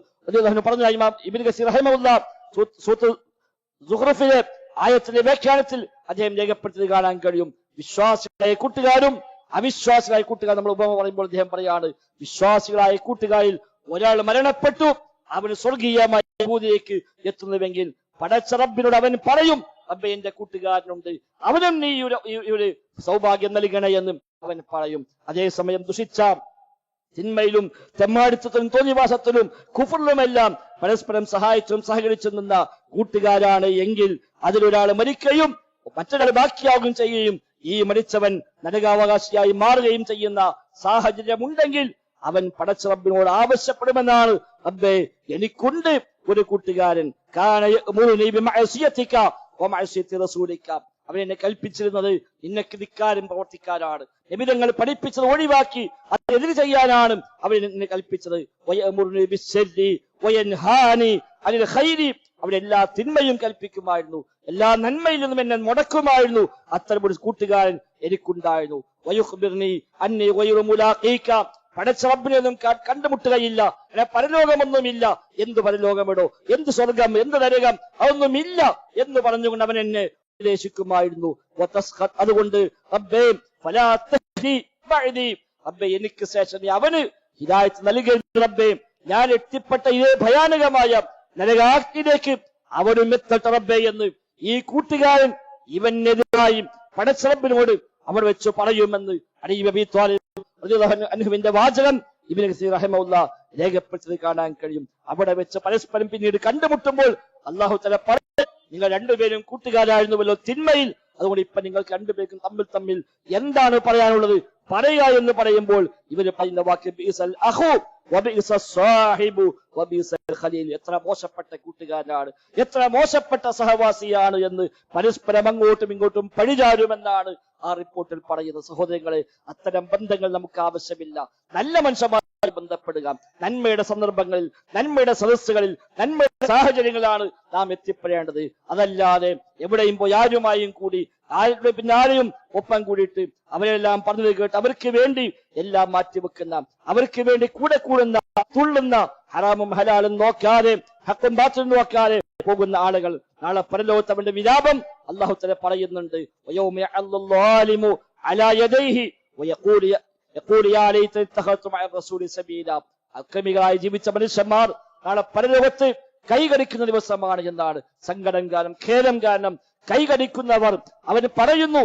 പറഞ്ഞു, ഇമാം ഇബ്നു കസീർ റഹിമഹുല്ലാഹ് സൂറത്തുൽ സുഖ്റഫിലെ ആയത്തിന്റെ വ്യാഖ്യാനത്തിൽ അദ്ദേഹം രേഖപ്പെടുത്തിയത് കാണാൻ കഴിയും. വിശ്വാസികളായ കൂട്ടുകാരും അവിശ്വാസികളായ കൂട്ടുകാരും നമ്മൾ ഉപമ പറയുമ്പോൾ അദ്ദേഹം പറയാണ്, വിശ്വാസികളായ കൂട്ടുകാരിൽ ഒരാൾ മരണപ്പെട്ടു, അവന് സ്വർഗീയമായ അനുഭൂതിയിലേക്ക് എത്തുന്നുവെങ്കിൽ പടച്ച റബ്ബിനോട് അവൻ പറയും, റബ്ബേ എന്റെ കൂട്ടുകാരനുണ്ട്, അവനും നീ ഒരു സൗഭാഗ്യം നൽകണേ എന്ന് അവൻ പറയും. അതേസമയം ദുഷിച്ച തിന്മയിലും തെമ്മാടിത്തത്തിലും തോന്നിവാസത്തിലും കുഫറിലുമെല്ലാം പരസ്പരം സഹായിച്ചും സഹകരിച്ചും നിന്ന കൂട്ടുകാരാണ് എങ്കിൽ അതിലൊരാൾ മരിക്കുകയും മറ്റൊരാൾ ബാക്കിയാവുകയും ചെയ്യുകയും ഈ മരിച്ചവൻ നരകാവകാശിയായി മാറുകയും ചെയ്യുന്ന സാഹചര്യമുണ്ടെങ്കിൽ അവൻ പടച്ച റബ്ബിനോട് ആവശ്യപ്പെടുമെന്നാണ്, റബ്ബേ എനിക്കുണ്ട് ഒരു കൂട്ടുകാരൻ, അവൻ എന്നെ കൽപ്പിച്ചിരുന്നത് നിനക്ക് ധിക്കാരം പ്രവർത്തിക്കാനാണ്, നബിതങ്ങൾ പഠിപ്പിച്ചത് ഒഴിവാക്കി അതെതിര് ചെയ്യാനാണ് അവൻ എന്നെ കൽപ്പിച്ചത്. അവൻ എല്ലാ തിന്മയും കൽപ്പിക്കുമായിരുന്നു, എല്ലാ നന്മയിൽ നിന്നും എന്നെ മുടക്കുമായിരുന്നു. അത്തരമൊരു കൂട്ടുകാരൻ എനിക്കുണ്ടായിരുന്നു. പടച്ച റബ്ബിനെയൊന്നും കണ്ടുമുട്ടുകയില്ല, പരലോകമൊന്നുമില്ല, എന്ത് പരലോകമിടോ, എന്ത് സ്വർഗം, എന്ത് നരകം, അതൊന്നുമില്ല എന്ന് പറഞ്ഞുകൊണ്ട് അവൻ എന്നെ ഉപദേശിക്കുമായിരുന്നു. അതുകൊണ്ട് റബ്ബേ റബ്ബേ എനിക്ക് ശേഷം അവന് ഹിദായത്ത് നൽകേണ്ട റബ്ബേ, ഞാൻ എത്തിപ്പെട്ട ഇതേ ഭയാനകമായ നരകാഗ്നിയിലേക്ക് അവനും എത്തട്ടെ റബ്ബേ എന്ന് ഈ കൂട്ടുകാരൻ ഇവനെതിരായി പടച്ച റബ്ബിനോട് അവർ വെച്ച് പറയുമെന്ന് അലി അബീ ത്വാലിബ് റളിയല്ലാഹു അൻഹുവിന്റെ വാചകം ഇബ്നു കസീർ റഹിമഹുല്ലാഹ് രേഖപ്പെടുത്തി കാണാൻ കഴിയും. അവിടെ വെച്ച് പരസ്പരം പിന്നീട് കണ്ടുമുട്ടുമ്പോൾ അല്ലാഹു തആല പറഞ്ഞു, നിങ്ങൾ രണ്ടുപേരും കൂട്ടുകാരായിരുന്നുവല്ലോ തിന്മയിൽ, അതുകൊണ്ട് ഇപ്പൊ നിങ്ങൾക്ക് രണ്ടുപേർക്കും തമ്മിൽ എന്താണ് പറയാനുള്ളത് പറയുക എന്ന് പറയുമ്പോൾ ഇവര് പറയുന്ന വാക്ക് ബിഇസൽ അഖു വബിഇസസ് സാഹിബു വബിഇസൽ ഖലീൽ, എത്ര മോശപ്പെട്ട കൂട്ടുകാരനാണ്, എത്ര മോശപ്പെട്ട സഹവാസിയാണ് എന്ന് പരസ്പരം അങ്ങോട്ടും ഇങ്ങോട്ടും പഴിചാരുമെന്നാണ് ആ റിപ്പോർട്ടിൽ പറയുന്നത്. സഹോദരങ്ങളെ, അത്തരം ബന്ധങ്ങൾ നമുക്ക് ആവശ്യമില്ല. നല്ല മനുഷ്യന്മാരുമായി ബന്ധപ്പെടുക, നന്മയുടെ സന്ദർഭങ്ങളിൽ, നന്മയുടെ സദസ്സുകളിൽ, നന്മയുടെ സാഹചര്യങ്ങളാണ് നാം എത്തിപ്പെടേണ്ടത്. അതല്ലാതെ എവിടെയും പോയി ആരുമായും കൂടി ആരുടെ പിന്നാലെയും ഒപ്പം കൂടിയിട്ട് അവരെല്ലാം പറഞ്ഞത് കേട്ട് അവർക്ക് വേണ്ടി എല്ലാം മാറ്റിവെക്കുന്ന, അവർക്ക് വേണ്ടി കൂടെ കൂടുന്ന, തുള്ളുന്ന, ഹറാമും ഹലാലും നോക്കാതെ ഹക്കും ബാത്തിലും നോക്കാതെ പോകുന്ന ആളുകൾ നാളെ പരലോകത്ത് അവന്റെ വിലാപം അല്ലാഹു തആല പറയുന്നുണ്ട്. അക്രമികളായി ജീവിച്ച മനുഷ്യന്മാർ നാളെ പരലോകത്ത് കൈകടിക്കുന്ന ദിവസമാണ് എന്നാണ്. സങ്കടം കാരണം, ഖേദം കാരണം കൈകടിക്കുന്നവർ അവന് പറയുന്നു,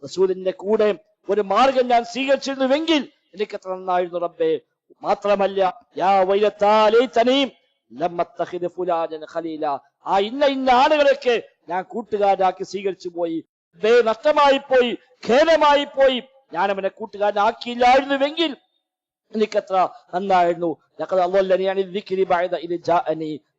റസൂലിന്റെ കൂടെ ഒരു മാർഗം ഞാൻ സ്വീകരിച്ചിരുന്നുവെങ്കിൽ എനിക്ക് എത്ര നന്നായിരുന്നു റബ്ബേ. മാത്രമല്ല ആ ഇന്ന ആളുകളൊക്കെ ഞാൻ കൂട്ടുകാരാക്കി സ്വീകരിച്ചു പോയി, നഷ്ടമായി പോയി, ഖേദമായി പോയി, ഞാൻ അവനെ കൂട്ടുകാരനാക്കിയില്ലായിരുന്നുവെങ്കിൽ എനിക്കെത്ര നന്നായിരുന്നു.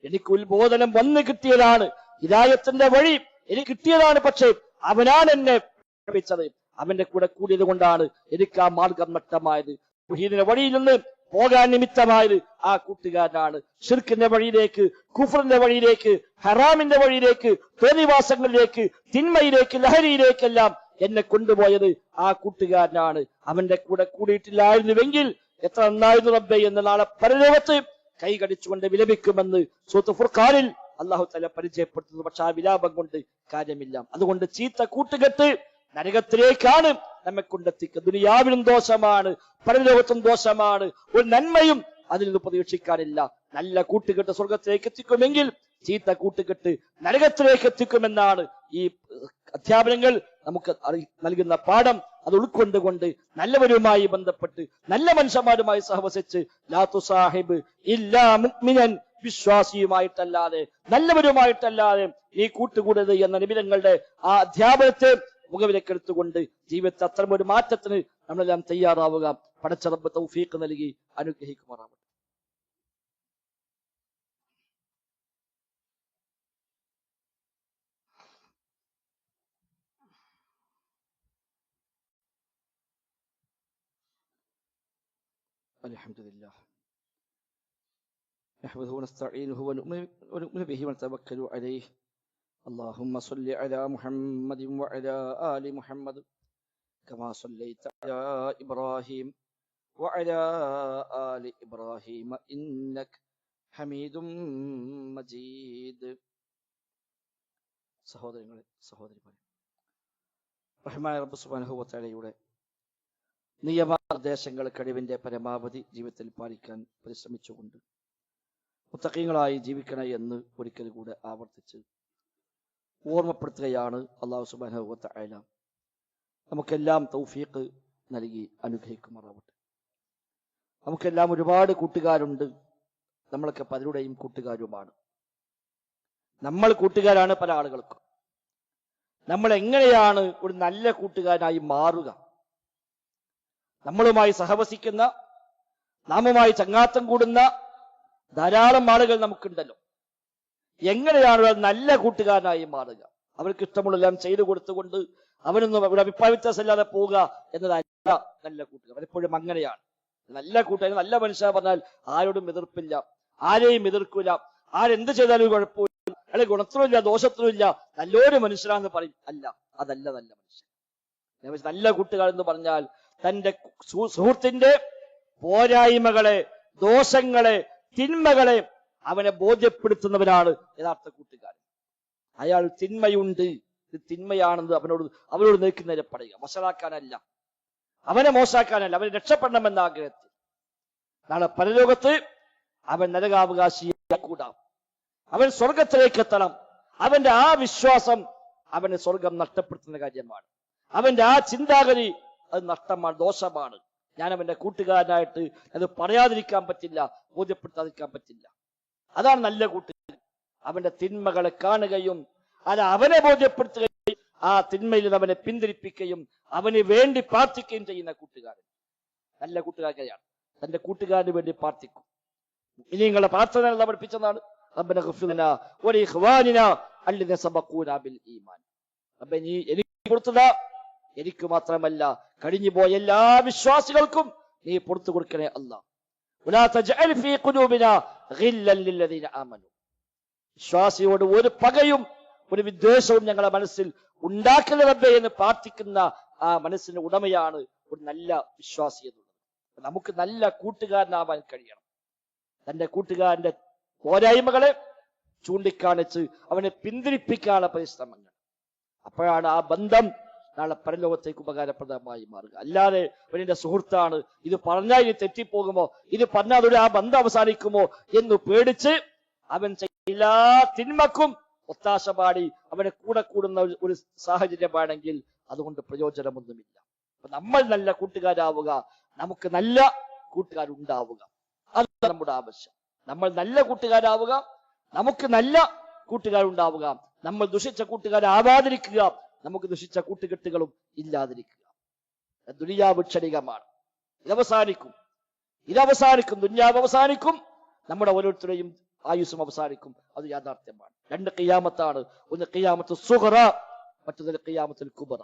എനിക്ക് ഉത്ബോധനം വന്നു കിട്ടിയതാണ്, ഹിദായത്തിന്റെ വഴി എനിക്ക് കിട്ടിയതാണ്. പക്ഷേ അവനാണ് എന്നെ പഠിപ്പിച്ചത്, അവന്റെ കൂടെ കൂടിയത് കൊണ്ടാണ് എനിക്ക് ആ മാർഗം നഷ്ടമായത്. തൗഹീദിന്റെ വഴിയിൽ നിന്ന് പോകാൻ നിമിത്തമായത് ആ കൂട്ടുകാരനാണ്. ഷിർക്കിന്റെ വഴിയിലേക്ക്, കുഫറിന്റെ വഴിയിലേക്ക്, ഹറാമിന്റെ വഴിയിലേക്ക്, തോന്നിവാസങ്ങളിലേക്ക്, തിന്മയിലേക്ക്, ലഹരിയിലേക്കെല്ലാം എന്നെ കൊണ്ടുപോയത് ആ കൂട്ടുകാരനാണ്. അവന്റെ കൂടെ കൂടിയിട്ടില്ലായിരുന്നുവെങ്കിൽ എത്ര നന്നായിരുന്നു റബ്ബേ എന്ന് നാളെ പരലോകത്ത് കൈകടിച്ചുകൊണ്ട് വിലപിക്കുമെന്ന് സൂറത്തുൽ ഫുർഖാനിൽ അല്ലാഹു തആല പരിചയപ്പെടുത്തുന്നു. പക്ഷെ ആ വിലാപം കൊണ്ട് കാര്യമില്ല. അതുകൊണ്ട് ചീത്ത കൂട്ടുകെട്ട് നരകത്തിലേക്കാണ് നമ്മെ കൊണ്ടെത്തിക്കുക. ദുനിയാവിലും ദോഷമാണ്, പരലോകത്തും ദോഷമാണ്. ഒരു നന്മയും അതിൽ നിന്ന് പ്രതീക്ഷിക്കാനില്ല. നല്ല കൂട്ടുകെട്ട് സ്വർഗത്തിലേക്ക് എത്തിക്കുമെങ്കിൽ ചീത്ത കൂട്ടുകെട്ട് നരകത്തിലേക്ക് എത്തിക്കുമെന്നാണ് ഈ അധ്യാപനങ്ങൾ നമുക്ക് നൽകുന്ന പാഠം. അത് ഉൾക്കൊണ്ടുകൊണ്ട് നല്ലവരുമായി ബന്ധപ്പെട്ട് നല്ല മനുഷ്യന്മാരുമായി സഹവസിച്ച് ലാ തുസാഹിബ് ഇല്ലാ മുഅ്മിനൻ, വിശ്വാസിയുമായിട്ടല്ലാതെ നല്ലവരുമായിട്ടല്ലാതെ നീ കൂട്ടുകൂടരുത് എന്ന നിബിധങ്ങളുടെ ആ അധ്യാപനത്തെ മുഖവിലക്കെടുത്തുകൊണ്ട് ജീവിതത്തിൽ അത്തരം ഒരു മാറ്റത്തിന് നമ്മളെല്ലാം തയ്യാറാവുക. പടച്ച റബ്ബ് തൗഫീഖ് നൽകി അനുഗ്രഹിക്കുമാറാവട്ടെ. അൽഹംദുലില്ലാഹ് നഹ്മദുഹു വനസ്തഈനുഹു വനുഅ്മിനു ബിഹി വനതവക്കലു അലൈഹി. اللهم صل على محمد وعلى آل محمد كما صليت على إبراهيم وعلى آل إبراهيم إنك حميد مجيد. സഹോദരങ്ങളെ, സഹോദരിമാരെ, റഹ്മാൻ റബ്ബ് സുബ്ഹാനഹു വ തആലയുടെ നിയമനിർദ്ദേശങ്ങൾ കഴിവിന്റെ പരമാവധി ജീവിതത്തിൽ പാലിക്കാൻ പരിശ്രമിച്ചുകൊണ്ട് മുത്തഖീങ്ങളായി ജീവിക്കണേ എന്ന് ഒരിക്കൽ കൂടെ ആവർത്തിച്ച് ഓർമ്മപ്പെടുത്തുകയാണ്. അല്ലാഹു സുബ്ഹാനഹു വ തആല നമുക്കെല്ലാം തൗഫീഖ് നൽകി അനുഗ്രഹിക്കുമാറാവട്ടെ. നമുക്കെല്ലാം ഒരുപാട് കൂട്ടുകാരുണ്ട്. നമ്മളൊക്കെ പലരുടെയും കൂട്ടുകാരുമാണ്. നമ്മൾ കൂട്ടുകാരാണ് പല ആളുകൾക്കും. നമ്മൾ എങ്ങനെയാണ് ഒരു നല്ല കൂട്ടുകാരനായി മാറുക? നമ്മളുമായി സഹവസിക്കുന്ന, നാമുമായി ചങ്ങാത്തം കൂടുന്ന ധാരാളം ആളുകൾ നമുക്കുണ്ടല്ലോ. എങ്ങനെയാണ് ഒരു നല്ല കൂട്ടുകാരനായി മാറുക? അവർക്ക് ഇഷ്ടമുള്ളതെല്ലാം ചെയ്തു കൊടുത്തുകൊണ്ട് അവനൊന്നും ഒരു അഭിപ്രായ വ്യത്യാസമില്ലാതെ പോവുക എന്നതല്ല നല്ല കൂട്ടുകാർ. പലപ്പോഴും അങ്ങനെയാണ്. നല്ല കൂട്ടുകാരൻ, നല്ല മനുഷ്യ പറഞ്ഞാൽ ആരോടും എതിർപ്പില്ല, ആരെയും എതിർക്കില്ല, ആരെന്ത് ചെയ്താലും കുഴപ്പമില്ല, അല്ലെ ഗുണത്തിനുമില്ല ദോഷത്തിനുമില്ല, നല്ലൊരു മനുഷ്യനാന്ന് പറയും. അല്ല, അതല്ല നല്ല മനുഷ്യൻ. നല്ല കൂട്ടുകാരൻ എന്ന് പറഞ്ഞാൽ തന്റെ സുഹൃത്തിന്റെ പോരായ്മകളെ, ദോഷങ്ങളെ, തിന്മകളെ അവനെ ബോധ്യപ്പെടുത്തുന്നവനാണ് യഥാർത്ഥ കൂട്ടുകാരൻ. അയാൾ തിന്മയുണ്ട്, ഇത് തിന്മയാണെന്ന് അവനോട് നിൽക്കുന്നതിനെ പറയുക, വഷളാക്കാനല്ല, അവനെ മോശാക്കാനല്ല, അവനെ രക്ഷപ്പെടണമെന്ന ആഗ്രഹത്തിൽ. നാളെ പരലോകത്ത് അവൻ നരകാവകാശിയായിക്കൂടാം, അവൻ സ്വർഗത്തിലേക്ക് എത്തണം. അവന്റെ ആ വിശ്വാസം അവന് സ്വർഗം നഷ്ടപ്പെടുത്തുന്ന കാര്യമാണ്. അവന്റെ ആ ചിന്താഗതി അത് നഷ്ടമാണ്, ദോഷമാണ്. ഞാൻ അവന്റെ കൂട്ടുകാരനായിട്ട് അത് പറയാതിരിക്കാൻ പറ്റില്ല, ബോധ്യപ്പെടുത്താതിരിക്കാൻ പറ്റില്ല. അതാണ് നല്ല കൂട്ടുകാരൻ. അവന്റെ തിന്മകളെ കാണുകയും അത് അവനെ ബോധ്യപ്പെടുത്തുകയും ആ തിന്മയിൽ നിന്ന് അവനെ പിന്തിരിപ്പിക്കുകയും അവന് വേണ്ടി പ്രാർത്ഥിക്കുകയും ചെയ്യുന്ന കൂട്ടുകാരൻ നല്ല കൂട്ടുകാരനെയാണ്. തന്റെ കൂട്ടുകാരന് വേണ്ടി പ്രാർത്ഥിക്കും. ഇനി നിങ്ങളുടെ പ്രാർത്ഥന പഠിപ്പിച്ചതാണ്. റബ്ബന ഗ്ഫിർ ലനാ വലിഇഖ്വാനിനാ അല്ലദീന സബഖൂനാ ബിൽ ഈമാൻ. റബ്ബേ, നീ എനിക്ക് കൊടുത്തതാ, എനിക്ക് മാത്രമല്ല കഴിഞ്ഞു പോയ എല്ലാ വിശ്വാസികൾക്കും നീ പുറത്തു കൊടുക്കണേ അല്ലാഹ്. വലാ തജ്അൽ ഫീ ഖുലൂബിനാ ഗില്ലൻ ലില്ലദീന ആമനൂ. വിശ്വാസിയോട് ഒരു പകയും ഒരു വിദ്വേഷവും ഞങ്ങളുടെ മനസ്സിൽ ഉണ്ടാക്കരുത് റബ്ബേ എന്ന് പ്രാർത്ഥിക്കുന്ന ആ മനസ്സിന്റെ ഉടമയാണ് ഒരു നല്ല വിശ്വാസി എന്നുള്ളത്. നമുക്ക് നല്ല കൂട്ടുകാരനാവാൻ കഴിയണം. തന്റെ കൂട്ടുകാരന്റെ പോരായ്മകളെ ചൂണ്ടിക്കാണിച്ച് അവനെ പിന്തിരിപ്പിക്കാനുള്ള പരിശ്രമങ്ങൾ. അപ്പോഴാണ് ആ ബന്ധം നാളെ പരലോകത്തേക്ക് ഉപകാരപ്രദമായി മാറുക. അല്ലാതെ അവന്റെ സുഹൃത്താണ്, ഇത് പറഞ്ഞാൽ ഇനി തെറ്റിപ്പോകുമോ, ഇത് പറഞ്ഞാൽ അതോടെ ആ ബന്ധം അവസാനിക്കുമോ എന്ന് പേടിച്ച് അവൻ എല്ലാ തിന്മക്കും ഒത്താശ പാടി അവനെ കൂടെ കൂടുന്ന ഒരു സാഹചര്യമാണെങ്കിൽ അതുകൊണ്ട് പ്രയോജനമൊന്നുമില്ല. അപ്പൊ നമ്മൾ നല്ല കൂട്ടുകാരാവുക, നമുക്ക് നല്ല കൂട്ടുകാരുണ്ടാവുക, അതാണ് നമ്മുടെ ആവശ്യം. നമ്മൾ നല്ല കൂട്ടുകാരാവുക, നമുക്ക് നല്ല കൂട്ടുകാരുണ്ടാവുക, നമ്മൾ ദുഷിച്ച കൂട്ടുകാരാവാതിരിക്കുക, നമുക്ക് ദുഷിച്ച കൂട്ടുകെട്ടുകളും ഇല്ലാതിരിക്കുക. ദുനിയാവ് ക്ഷണികമാണ്, ഇതവസാനിക്കും. ദുനിയാവ് അവസാനിക്കും, നമ്മുടെ ഓരോരുത്തരുടെയും ആയുസ്സും അവസാനിക്കും. അത് യാഥാർത്ഥ്യമാണ്. രണ്ട് ഖിയാമത്താണ്. ഒന്ന് ഖിയാമത്ത് സുഗ്റ, മറ്റൊന്ന് ഖിയാമത്തുൽ കുബ്ര.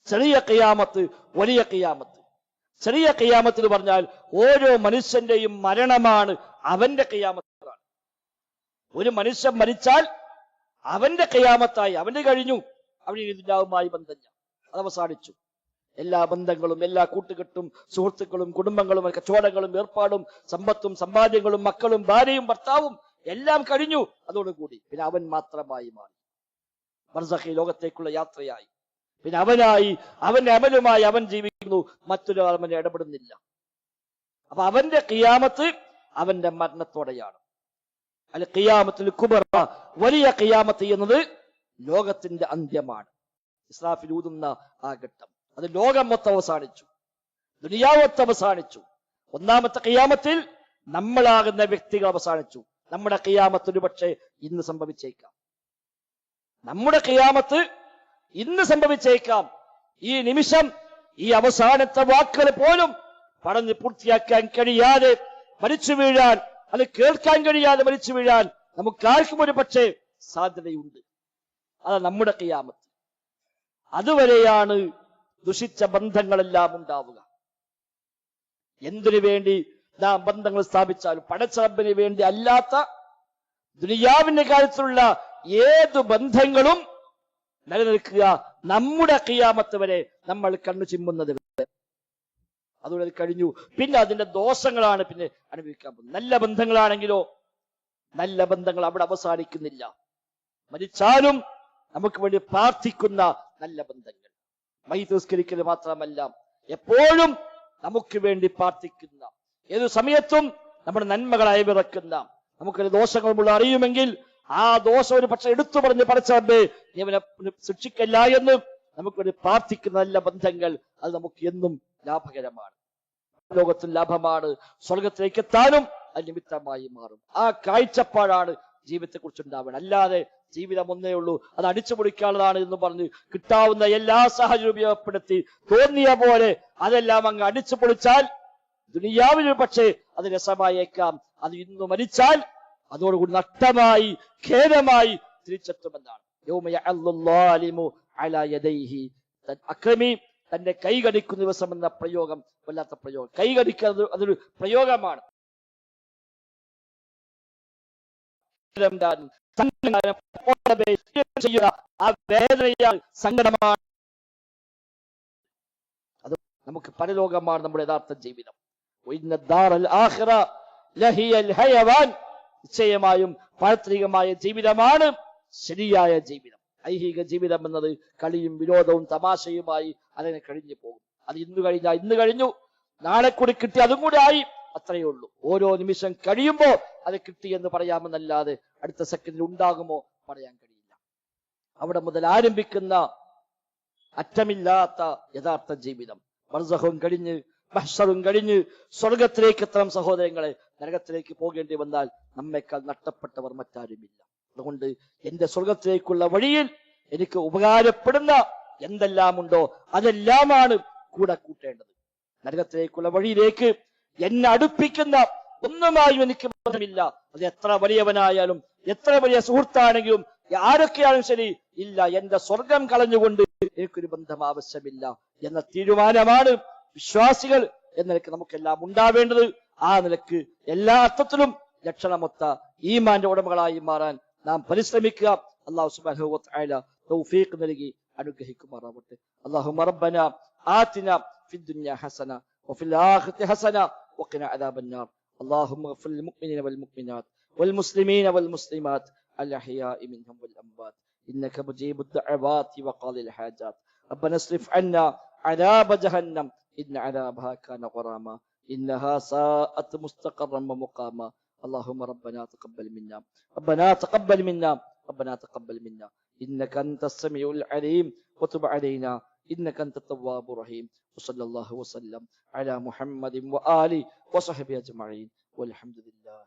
ചെറിയ ഖിയാമത്ത്, വലിയ ഖിയാമത്ത്. ചെറിയ ഖിയാമത്ത് എന്ന് പറഞ്ഞാൽ ഓരോ മനുഷ്യന്റെയും മരണമാണ് അവന്റെ ഖിയാമത്താണ്. ഒരു മനുഷ്യൻ മരിച്ചാൽ അവന്റെ ഖിയാമത്തായി, അവന്റെ കഴിഞ്ഞു. അവന് ദുനിയാവുമായി ബന്ധമില്ല, അത് അവസാനിച്ചു. എല്ലാ ബന്ധങ്ങളും, എല്ലാ കൂട്ടുകെട്ടും, സുഹൃത്തുക്കളും, കുടുംബങ്ങളും, കച്ചവടങ്ങളും, ഏർപ്പാടും, സമ്പത്തും, സമ്പാദ്യങ്ങളും, മക്കളും, ഭാര്യയും, ഭർത്താവും എല്ലാം കഴിഞ്ഞു. അതോടുകൂടി പിന്നെ അവൻ മാത്രമായി മാറി. ബർസഖി ലോകത്തേക്കുള്ള യാത്രയായി. പിന്നെ അവന്റെ അമലുമായി അവൻ ജീവിക്കുന്നു, മറ്റൊരാൾ അവനെ ഇടപെടുന്നില്ല. അപ്പൊ അവന്റെ ഖിയാമത്ത് അവന്റെ മരണത്തോടെയാണ്. അൽ ഖിയാമത്തുൽ കുബ്ര, വലിയ ഖിയാമത്ത് എന്നത് ലോകത്തിന്റെ അന്ത്യമാണ്. ഇസ്രാഫിൽ ഊതുന്ന ആ ഘട്ടം, അത് ലോകം മൊത്തം അവസാനിച്ചു, ദുനിയാവൊത്ത് അവസാനിച്ചു. ഒന്നാമത്തെ ഖിയാമത്തിൽ നമ്മളാകുന്ന വ്യക്തികൾ അവസാനിച്ചു. നമ്മുടെ ഖിയാമത്ത് ഒരു പക്ഷേ ഇന്ന് സംഭവിച്ചേക്കാം. നമ്മുടെ ഖിയാമത്ത് ഇന്ന് സംഭവിച്ചേക്കാം. ഈ നിമിഷം, ഈ അവസാനത്തെ വാക്കുകൾ പോലും പറഞ്ഞ് പൂർത്തിയാക്കാൻ കഴിയാതെ മരിച്ചു വീഴാൻ, അത് കേൾക്കാൻ കഴിയാതെ മരിച്ചു വീഴാൻ നമുക്കാർക്കും ഒരു പക്ഷേ സാധ്യതയുണ്ട്. അത് നമ്മുടെ ഖിയാമത്ത്. അതുവരെയാണ് ദുഷിച്ച ബന്ധങ്ങളെല്ലാം ഉണ്ടാവുക. എന്തിനു വേണ്ടി നാം ബന്ധങ്ങൾ സ്ഥാപിച്ചാലും പടച്ച റബ്ബിന് വേണ്ടി അല്ലാത്ത ദുനിയാവിന്റെ കാര്യത്തിലുള്ള ഏത് ബന്ധങ്ങളും നിലനിൽക്കുക നമ്മുടെ ഖിയാമത്ത് വരെ നമ്മൾ കണ്ണു ചിമ്മുന്നത് വരെ. അതുകൊണ്ട് കഴിഞ്ഞു. പിന്നെ അതിന്റെ ദോഷങ്ങളാണ് പിന്നെ അനുഭവിക്കാൻ പോകുന്നത്. നല്ല ബന്ധങ്ങളാണെങ്കിലോ, നല്ല ബന്ധങ്ങൾ അവിടെ അവസാനിക്കുന്നില്ല. മരിച്ചാലും നമുക്ക് വേണ്ടി പ്രാർത്ഥിക്കുന്ന നല്ല ബന്ധങ്ങൾ, മയ്യിത്ത് നിസ്കരിക്കൽ മാത്രമല്ല, എപ്പോഴും നമുക്ക് വേണ്ടി പ്രാർത്ഥിക്കുന്ന, ഏതു സമയത്തും നമ്മുടെ നന്മകളായി വിറക്കുന്ന നമുക്കൊരു ദോഷങ്ങളുമുള്ള അറിയുമെങ്കിൽ ആ ദോഷം ഒരു പക്ഷെ എടുത്തു പറഞ്ഞ് പഠിച്ചവന്റെ ഇവനെ ശിക്ഷിക്കല്ല എന്ന് നമുക്കൊരു പ്രാർത്ഥിക്കുന്ന നല്ല ബന്ധങ്ങൾ അത് നമുക്ക് എന്നും ലാഭകരമാണ്. ലോകത്തിൽ ലാഭമാണ്, സ്വർഗത്തിലേക്ക് എത്താനും അത് നിമിത്തമായി മാറും. ആ കാഴ്ചപ്പാടാണ് ജീവിതത്തെ കുറിച്ച് ഉണ്ടാവുന്നത്. അല്ലാതെ ജീവിതം ഒന്നേ ഉള്ളൂ, അത് അടിച്ചു പൊളിക്കാനുള്ളതാണ് എന്ന് പറഞ്ഞ് കിട്ടാവുന്ന എല്ലാ സാഹചര്യം ഉപയോഗപ്പെടുത്തി തോന്നിയ പോലെ അതെല്ലാം അങ്ങ് അടിച്ചു പൊളിച്ചാൽ ദുനിയാവിൽ പക്ഷേ അത് രസമായേക്കാം. അത് ഇന്ന് മരിച്ചാൽ അതോടുകൂടി നഷ്ടമായി ഖേദമായി തിരിച്ചെത്തുമെന്നാണ്. അക്രമി തന്റെ കൈ കടിക്കുന്ന ദിവസം എന്ന പ്രയോഗം വല്ലാത്ത പ്രയോഗം. കൈ കടിക്കുന്നത് അതൊരു പ്രയോഗമാണ്. ആ വേദനയാണ്, സങ്കടമാണ്. അത് നമുക്ക് പരലോകമാണ് നമ്മുടെ യഥാർത്ഥ ജീവിതം. നിശ്ചയമായും പാരത്രികമായ ജീവിതമാണ് ശരിയായ ജീവിതം. ഐഹിക ജീവിതം എന്നത് കളിയും വിനോദവും തമാശയുമായി അതിനെ കഴിഞ്ഞു പോകും. അത് ഇന്ന് കഴിഞ്ഞാൽ ഇന്ന് കഴിഞ്ഞു, നാളെ കൂടി കിട്ടി അതും കൂടി ആയി, അത്രയേ ഉള്ളൂ. ഓരോ നിമിഷം കഴിയുമ്പോ അത് കിട്ടി എന്ന് പറയാമെന്നല്ലാതെ അടുത്ത സെക്കൻഡിൽ ഉണ്ടാകുമോ പറയാൻ കഴിയില്ല. അവിടെ മുതൽ ആരംഭിക്കുന്ന അറ്റമില്ലാത്ത യഥാർത്ഥ ജീവിതം. ബർസഖും കഴിഞ്ഞ് മഹ്ശറും കഴിഞ്ഞ് സ്വർഗത്തിലേക്ക് എത്തണം സഹോദരങ്ങളെ. നരകത്തിലേക്ക് പോകേണ്ടി വന്നാൽ നമ്മേക്കാൾ നഷ്ടപ്പെട്ടവർ മറ്റാരുമില്ല. അതുകൊണ്ട് എന്റെ സ്വർഗത്തിലേക്കുള്ള വഴിയിൽ എനിക്ക് ഉപകാരപ്പെടുന്ന എന്തെല്ലാം ഉണ്ടോ അതെല്ലാമാണ് കൂടെ കൂട്ടേണ്ടത്. നരകത്തിലേക്കുള്ള വഴിയിലേക്ക് എന്നെ അടുപ്പിക്കുന്ന ഒന്നുമായും എനിക്ക് ബന്ധമില്ല. അത് എത്ര വലിയവനായാലും എത്ര വലിയ സുഹൃത്താണെങ്കിലും ആരൊക്കെയാലും ശരി, ഇല്ല, എന്റെ സ്വർഗം കളഞ്ഞുകൊണ്ട് എനിക്കൊരു ബന്ധം ആവശ്യമില്ല എന്ന തീരുമാനമാണ് വിശ്വാസികൾ എന്ന നിലക്ക് നമുക്കെല്ലാം ഉണ്ടാവേണ്ടത്. ആ നിലക്ക് എല്ലാ അർത്ഥത്തിലും ലക്ഷണമൊത്ത ഈമാന്റെ ഉടമകളായി മാറാൻ നാം പരിശ്രമിക്കുക. അല്ലാഹു സുബ്ഹാനഹു വ തആല തൗഫീഖ് നൽകി അനുഗ്രഹിക്കുമാറാവട്ടെ. അല്ലാഹുമ്മ റബ്ബനാ ആതിനാ ഫിദ് ദുനിയാ ഹസന വഫിൽ ആഖിറതി ഹസന വഖിനാ അദാബന്നാർ. اللهم اغفر للمؤمنين والمؤمنات والمسلمين والمسلمات الأحياء منهم والأموات إنك مجيب الدعوات وقاضي الحاجات. ربنا اصرف عنا عذاب جهنم إن عذابها كان غراما إنها ساءت مستقرا ومقاما. اللهم ربنا تقبل منا ربنا تقبل منا ربنا تقبل منا إنك أنت السميع العليم وتب علينا إنك أنت التواب الرحيم. وصلى الله وسلم على محمد وآله وصحبه أجمعين والحمد لله.